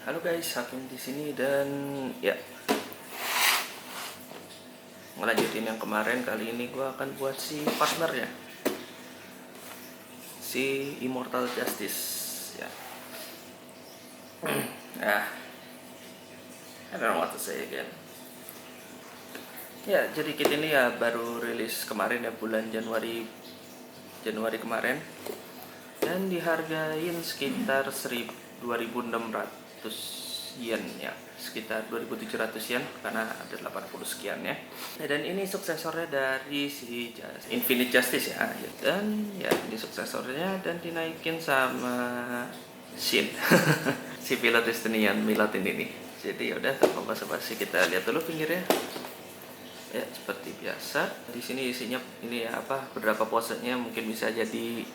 Halo guys, Hakim di sini dan ya ngelanjutin yang kemarin. Kali ini gue akan buat si partnernya, si Immortal Justice. Ya, nah, I don't know what to say again. Ya, jadi kit ini ya baru rilis kemarin ya, bulan Januari kemarin, dan dihargain sekitar 2.600 yen ya, sekitar 2.700 yen karena ada 80 sekian ya. Dan ini suksesornya dari si Infinite Justice ya. Dan ya ini suksesornya dan dinaikin sama Shin. Si pilot Estonian Milatin ini. Jadi udah tanpa basa-basi kita lihat dulu pinggirnya. Ya seperti biasa. Di sini isinya ini ya beberapa posenya mungkin bisa jadi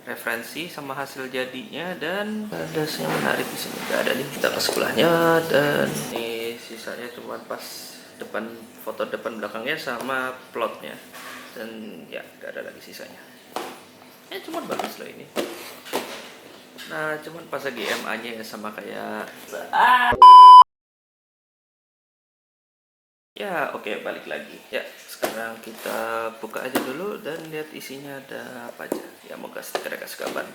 referensi sama hasil jadinya, dan ada yang menarik di sini nggak ada nih, kita ke sebelahnya. Dan ini sisanya cuma pas depan, foto depan belakangnya sama plotnya, dan ya nggak ada lagi sisanya. Cuma bagus loh ini. Nah cuman pas lagi MA nya ya sama kayak ya. Oke, balik lagi ya. Sekarang kita buka aja dulu dan lihat isinya ada apa aja ya. Moga stiker kasih kabar.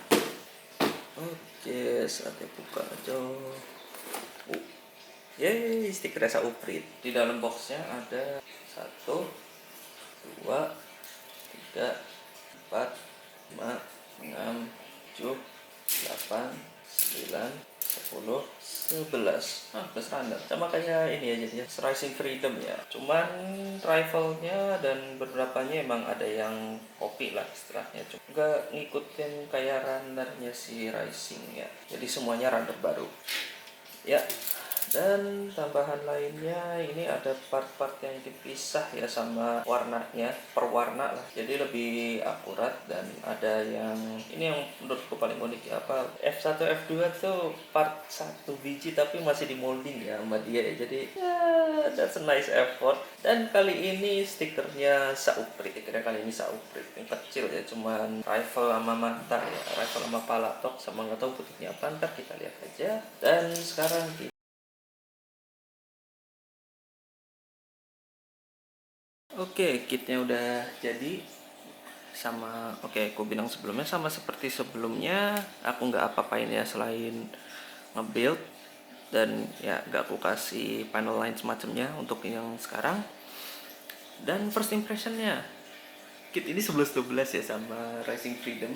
Oke, saatnya buka aja. Yeay, stiker rasa uprit. Di dalam boxnya ada 1, 2, 3, 4, 5, 6, 7, 8, 9, 10, 11. Standar. Sama kayak ini aja ya, Rising Freedom ya. Cuman rivalnya dan beberapanya emang ada yang copy lah istilahnya. Cuma nggak ngikutin kayak runnernya si Rising ya. Jadi semuanya runner baru. Ya, dan tambahan lainnya ini ada part-part yang dipisah ya sama warnanya, per warna lah, jadi lebih akurat. Dan ada yang ini yang menurutku paling unik ya, F1 F2 tuh part 1 biji tapi masih di molding ya sama dia ya. Jadi ya that's a nice effort. Dan kali ini stikernya Sauprit, stikernya kali ini Sauprit yang kecil ya, cuman rifle sama mata ya, rifle sama palatok sama nggak tahu putihnya apa, ntar kita lihat aja. Dan sekarang oke, kitnya udah jadi. Sama aku bilang sebelumnya sama seperti sebelumnya, aku nggak apa-apain ya selain nge-build, dan ya nggak aku kasih panel line semacamnya untuk yang sekarang. Dan first impressionnya, kit ini 11-12 ya sama Rising Freedom.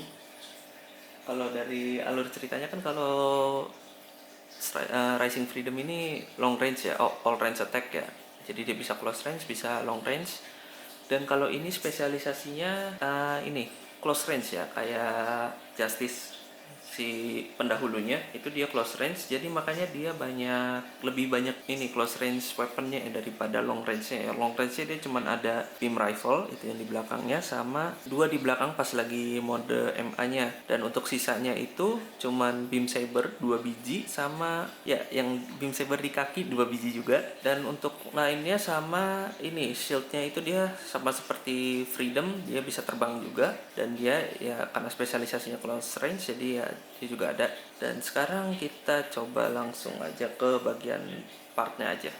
Kalau dari alur ceritanya kan, kalau Rising Freedom ini long range ya, all range attack ya. Jadi dia bisa close range, bisa long range. Dan kalau ini spesialisasinya ini close range ya, kayak Justice si pendahulunya itu dia close range, jadi makanya dia lebih banyak ini close range weaponnya ya, daripada long range-nya ya. Long range-nya dia cuman ada beam rifle itu yang di belakangnya, sama 2 di belakang pas lagi mode MA-nya. Dan untuk sisanya itu cuman beam saber 2 biji, sama ya yang beam saber di kaki 2 biji juga. Dan untuk lainnya sama ini shieldnya itu dia sama seperti Freedom, dia bisa terbang juga. Dan dia ya karena spesialisasinya close range, jadi ya dia juga ada. Dan sekarang kita coba langsung aja ke bagian partnya aja.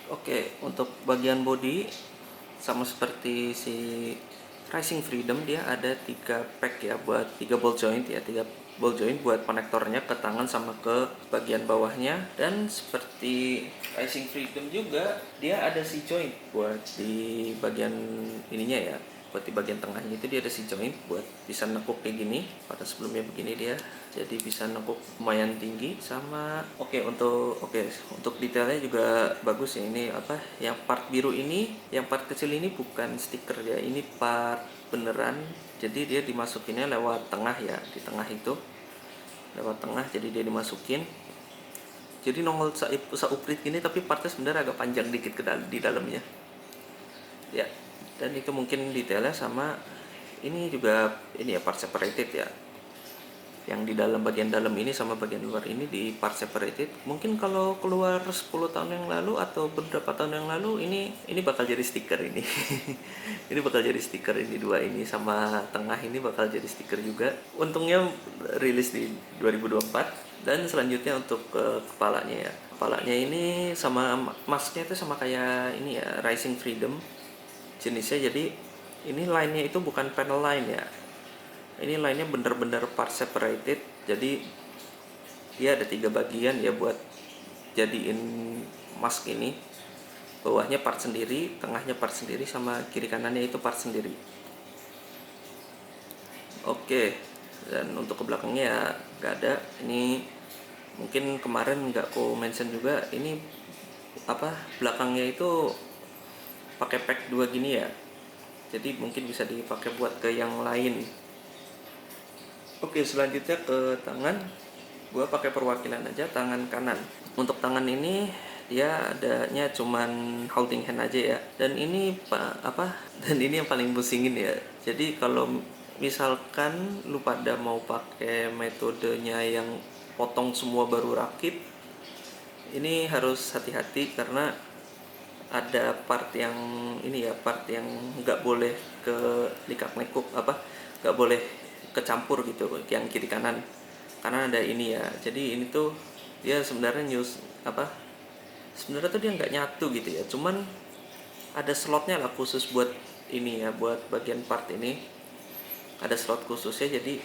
Oke, untuk bagian body sama seperti si Rising Freedom, dia ada 3 pack ya, buat 3 ball joint ya, 3 ball joint buat konektornya ke tangan sama ke bagian bawahnya. Dan seperti Rising Freedom juga, dia ada si joint buat di bagian ininya ya, buat di bagian tengahnya itu dia ada si joint buat bisa nekuk kayak gini. Pada sebelumnya begini dia, jadi bisa nekuk lumayan tinggi. Sama untuk detailnya juga bagus ya. Ini yang part biru ini, yang part kecil ini bukan stiker ya, ini part beneran. Jadi dia dimasukinnya lewat tengah ya, di tengah itu lewat tengah, jadi dia dimasukin. Jadi nongol sauprit gini, tapi partnya sebenarnya agak panjang dikit di dalamnya ya. Dan itu mungkin detailnya sama ini juga ini ya, part separated ya. yang di dalam bagian dalam ini sama bagian luar ini di part separated. Mungkin kalau keluar 10 tahun yang lalu atau beberapa tahun yang lalu ini bakal jadi stiker ini. Ini bakal jadi stiker ini, dua ini sama tengah ini bakal jadi stiker juga. Untungnya rilis di 2024. Dan selanjutnya untuk kepalanya ya. Kepalanya ini sama masknya itu sama kayak ini ya, Rising Freedom jenisnya. Jadi ini line-nya itu bukan panel line ya. Ini line-nya bener-bener part separated. Jadi dia ada 3 bagian ya buat jadiin mask ini. Bawahnya part sendiri, tengahnya part sendiri, sama kiri kanannya itu part sendiri. Oke, dan untuk ke belakangnya ya nggak ada. Ini mungkin kemarin nggak aku mention juga, ini apa, belakangnya itu pakai pack 2 gini ya. Jadi mungkin bisa dipakai buat ke yang lain. Oke, selanjutnya ke tangan. Gua pakai perwakilan aja tangan kanan. Untuk tangan ini dia adanya cuman holding hand aja ya. Dan ini dan ini yang paling pusingin ya. Jadi kalau misalkan lu pada mau pakai metodenya yang potong semua baru rakit, ini harus hati-hati karena ada part yang ini ya, part yang nggak boleh ke likak-lekuk, nggak boleh kecampur gitu yang kiri kanan, karena ada ini ya. Jadi ini tuh dia sebenarnya sebenarnya tuh dia nggak nyatu gitu ya, cuman ada slotnya lah khusus buat ini ya, buat bagian part ini ada slot khususnya, jadi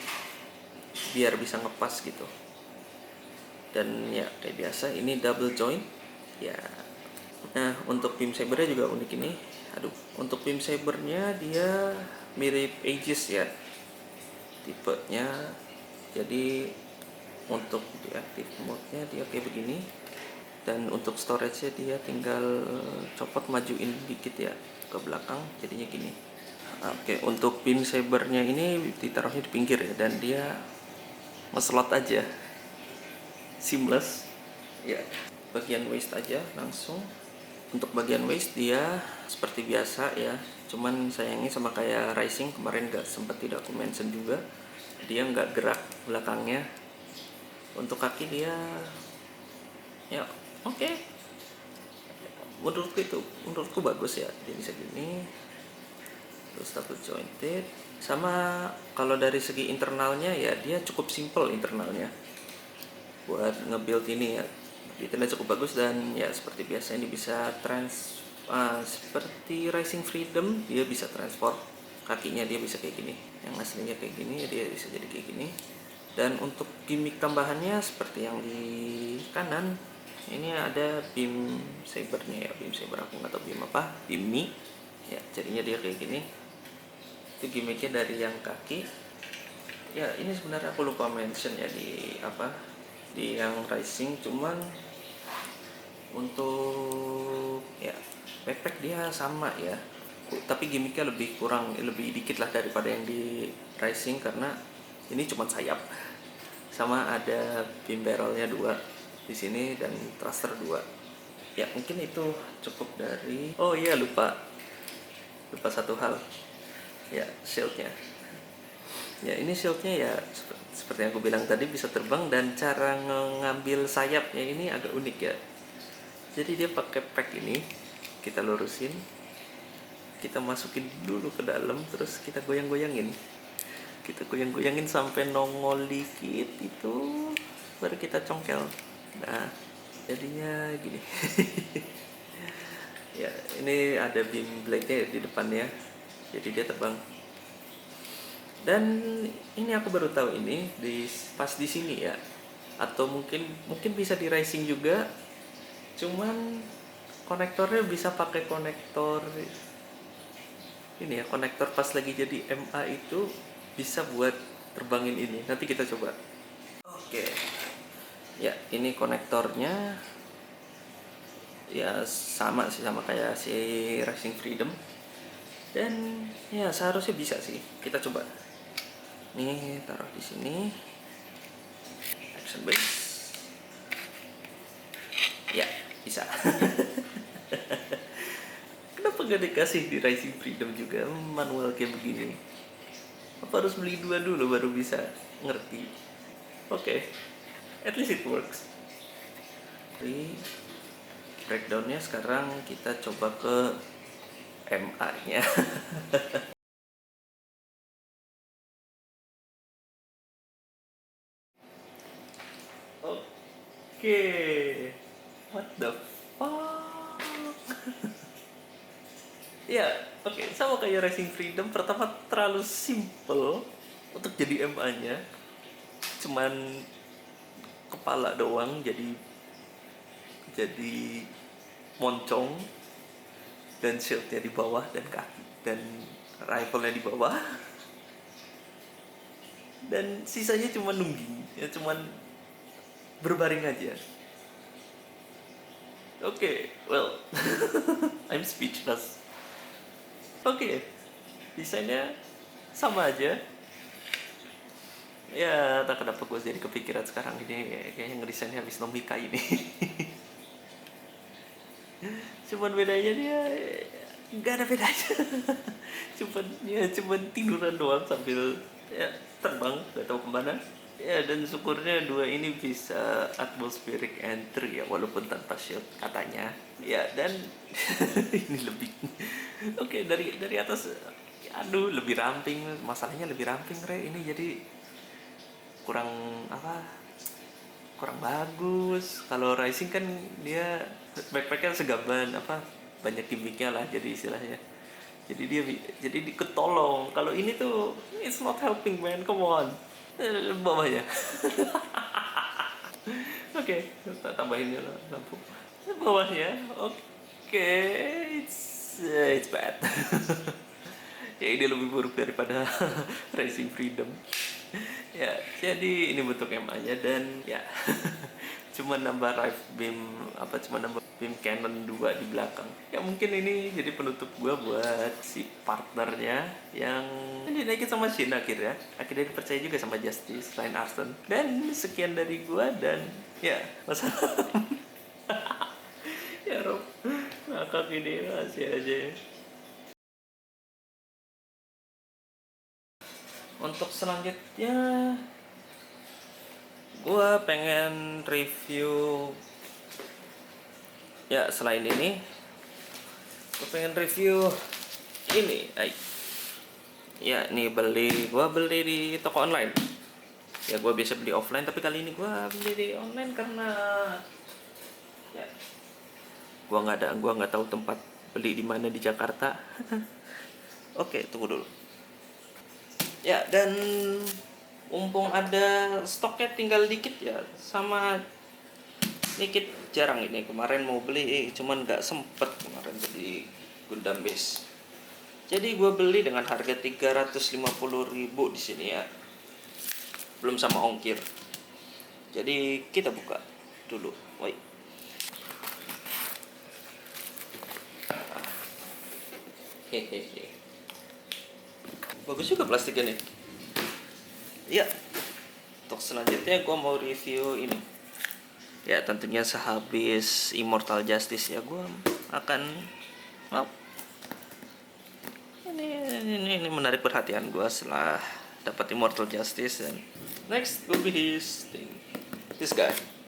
biar bisa ngepas gitu. Dan ya kayak biasa ini double joint ya. Nah untuk beam sabernya juga unik ini. Untuk beam sabernya dia mirip Aegis ya tipenya. Jadi untuk di active mode-nya dia kayak begini, dan untuk storage-nya dia tinggal copot majuin dikit ya ke belakang jadinya gini. Oke, untuk beam sabernya ini ditaruhnya di pinggir ya, dan dia ngeslot aja, seamless ya. Bagian waist aja langsung. Untuk bagian waist dia seperti biasa ya, cuman sayangnya sama kayak Rising kemarin tidak aku mention juga, dia nggak gerak belakangnya. Untuk kaki dia ya oke. Menurutku bagus ya, dia bisa gini, terus double jointed. Sama kalau dari segi internalnya ya dia cukup simple internalnya buat nge-build ini ya. Detailnya cukup bagus, dan ya seperti biasa ini bisa seperti Rising Freedom dia bisa transform kakinya, dia bisa kayak gini, yang aslinya kayak gini dia bisa jadi kayak gini. Dan untuk gimmick tambahannya seperti yang di kanan ini ada beam sabernya ya, beam saber aku nggak tahu beam apa, beam Mi ya, jadinya dia kayak gini. Itu gimmicknya dari yang kaki ya. Ini sebenarnya aku lupa mention ya di yang Rising, cuman untuk ya backpack dia sama ya, tapi gimmicknya lebih dikit lah daripada yang di Rising, karena ini cuma sayap, sama ada beam barrelnya 2 di sini dan thruster 2 ya. Mungkin itu cukup dari lupa satu hal ya, shieldnya ya. Ini shieldnya ya seperti yang aku bilang tadi, bisa terbang, dan cara ngambil sayapnya ini agak unik ya. Jadi dia pakai pack ini, kita lurusin, kita masukin dulu ke dalam, terus kita goyang-goyangin sampai nongol dikit itu, baru kita congkel. Nah jadinya gini. Ya ini ada beam blade-nya di depannya, jadi dia terbang. Dan ini aku baru tahu ini pas di sini ya, atau mungkin bisa di Rising juga, cuman konektornya bisa pakai konektor ini ya, konektor pas lagi jadi MA itu bisa buat terbangin ini. Nanti kita coba. Oke ya, ini konektornya ya sama kayak si Rising Freedom, dan ya seharusnya bisa sih. Kita coba. Nih taruh di sini, action base ya, bisa. Kenapa gak dikasih di Rising Freedom juga manual kayak begini? Apa harus beli 2 dulu baru bisa ngerti? Oke, at least it works. Jadi breakdownnya sekarang kita coba ke MA-nya. Oke, what the fuck? Ya, oke, sama kayak Racing Freedom. Pertama terlalu simple untuk jadi MA-nya. Cuman kepala doang, jadi moncong, dan shieldnya di bawah, dan kaki dan rifle-nya di bawah, dan sisanya cuma nungging, ya cuman berbaring aja. Oke, well, I'm speechless. Oke, desainnya sama aja. Ya, tak kenapa gue jadi kepikiran sekarang ini, kayaknya ngedesainnya habis Nomika ini. Cuman bedanya dia nggak ada bedanya. cuman tiduran doang sambil ya terbang, nggak tahu kemana. Ya, dan syukurnya dua ini bisa atmospheric entry ya, walaupun tanpa shield katanya. Ya, dan ini lebih oke, dari atas, aduh, lebih ramping. Masalahnya lebih ramping ini, jadi kurang apa, kurang bagus. Kalau Rising kan dia backpacknya segaban apa, banyak gimmicknya lah, jadi istilahnya, jadi ketolong. Kalau ini tuh it's not helping, man, come on. Bawahnya. Oke, kita tambahin ya lampu bawahnya. Oke, it's bad. Ya, ini lebih buruk daripada Racing Freedom. Ya, jadi ini bentuk MA-nya, dan ya cuma nambah rifle beam, cuma nambah beam cannon 2 di belakang. Ya, mungkin ini jadi penutup gua buat si partnernya yang dinaikin sama Shin akhirnya dipercaya juga sama Justice Ryan Arson. Dan sekian dari gua, dan ya masalah. Ya Rob, ngakak ini masih aja. Untuk selanjutnya gue pengen review, ya selain ini gue pengen review ini. Ya, nih gue beli di toko online. Ya, gue biasa beli offline, tapi kali ini gue beli di online karena ya gue nggak tahu tempat beli di mana di Jakarta. Oke, tunggu dulu. Ya, dan mumpung ada stoknya tinggal dikit ya, sama dikit, jarang ini kemarin mau beli, cuman nggak sempet kemarin beli Gundam Base. Jadi gue beli dengan harga 350.000 di sini ya, belum sama ongkir. Jadi kita buka dulu. Wait. Hehehe. Bagus juga plastiknya nih. Ya, untuk selanjutnya gue mau review ini. Ya, tentunya sehabis Immortal Justice ya, gue akan ini menarik perhatian gue setelah dapat Immortal Justice, dan next will be this guy.